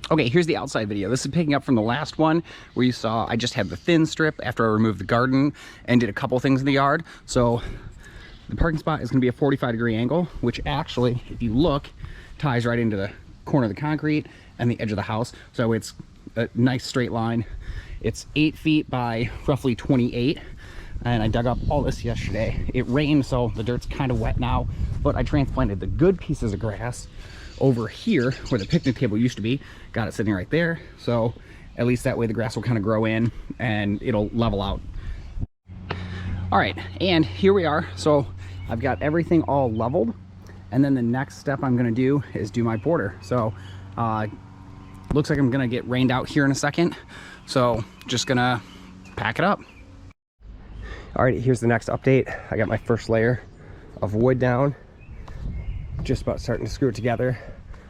Okay, here's the outside video. This is picking up from the last one where you saw I just had the thin strip after I removed the garden and did a couple things in the yard. So the parking spot is going to be a 45-degree angle, which actually, if you look, ties right into the corner of the concrete and the edge of the house. So it's a nice straight line. It's 8 feet by roughly 28. And I dug up all this yesterday. It rained, so the dirt's kind of wet now, but I transplanted the good pieces of grass over here where the picnic table used to be. Got it sitting right there, so at least that way the grass will kind of grow in and it'll level out. All right, and here we are. So I've got everything all leveled, and then the next step I'm going to do is do my border. So looks like I'm going to get rained out here in a second, so just gonna pack it up. All right, here's the next update. I got my first layer of wood down, just about starting to screw it together.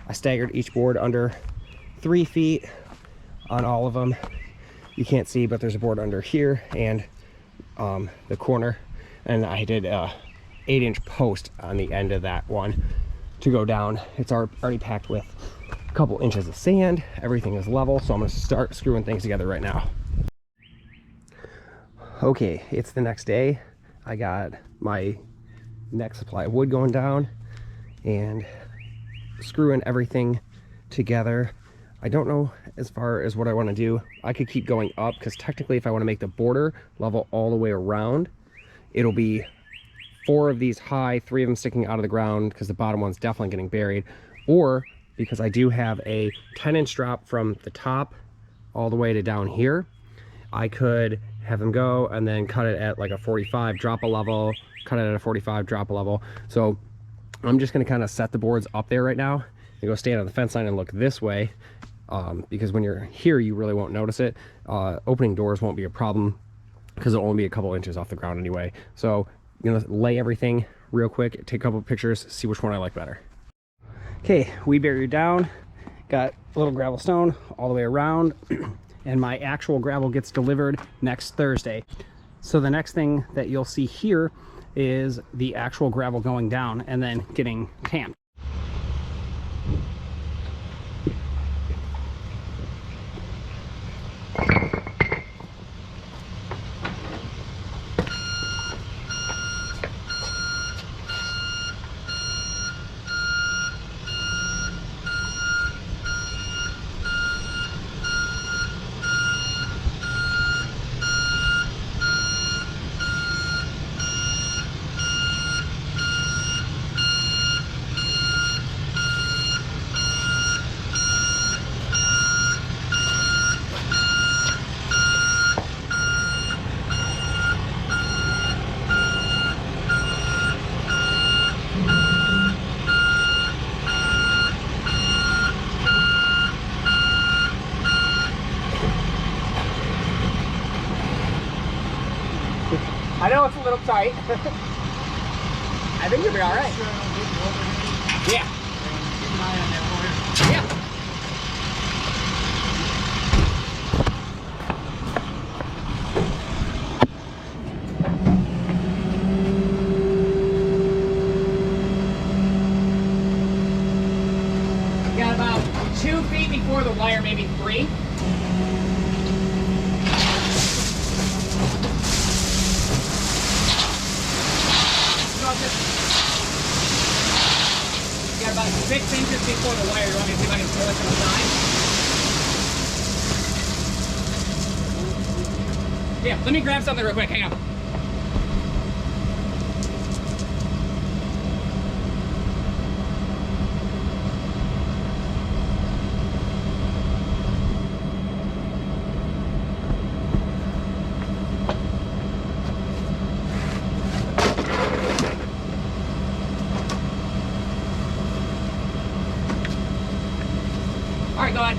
I staggered each board under 3 feet on all of them. You can't see, but there's a board under here and the corner, and I did a 8-inch post on the end of that one to go down. It's already packed with a couple inches of sand. Everything is level, so I'm going to start screwing things together right now. Okay, it's the next day. I got my next supply of wood going down and screwing everything together. I don't know as far as what I want to do. I could keep going up because technically if I want to make the border level all the way around, it'll be 4 of these high, 3 of them sticking out of the ground because the bottom one's definitely getting buried, or because I do have a 10-inch drop from the top all the way to down here, I could have them go and then cut it at like a 45, drop a level, cut it at a 45, drop a level. So I'm just going to kind of set the boards up there right now and go stand on the fence line and look this way, because when you're here you really won't notice it. Opening doors won't be a problem because it'll only be a couple inches off the ground anyway. So I'm going to lay everything real quick, take a couple of pictures, see which one I like better. Okay, we buried down, got a little gravel stone all the way around. And my actual gravel gets delivered next Thursday. So the next thing that you'll see here is the actual gravel going down and then getting tamped. I know it's a little tight. I think you'll be all right. Yeah. Keep an eye on that board. Yeah. Got about 2 feet before the wire, maybe 3. Got about 6 inches before the wire. You want me to see if I can pull it to the side? Yeah, let me grab something real quick. Hang on. All right, go ahead.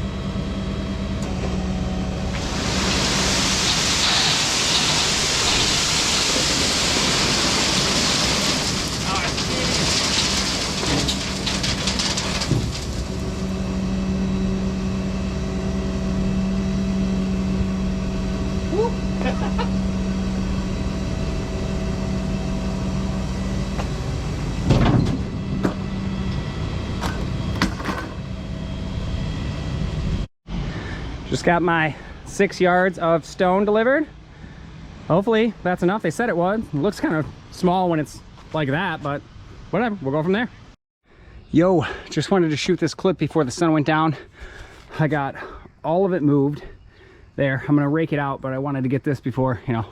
Just got my 6 yards of stone delivered. Hopefully that's enough. They said it was. It looks kind of small when it's like that, but whatever, we'll go from there. Yo, just wanted to shoot this clip before the sun went down. I got all of it moved there. I'm gonna rake it out, but I wanted to get this before, you know,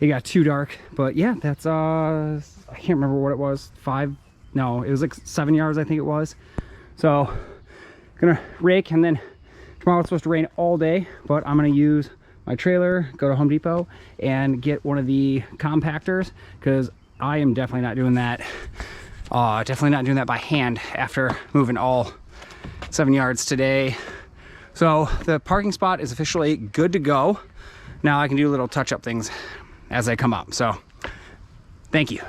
it got too dark. But yeah, that's I can't remember what it was. 5, no, it was like 7 yards, I think it was. So gonna rake, and then tomorrow it's supposed to rain all day, but I'm gonna use my trailer, go to Home Depot and get one of the compactors, because I am definitely not doing that. Definitely not doing that by hand after moving all 7 yards today. So the parking spot is officially good to go. Now I can do little touch-up things as they come up. So thank you.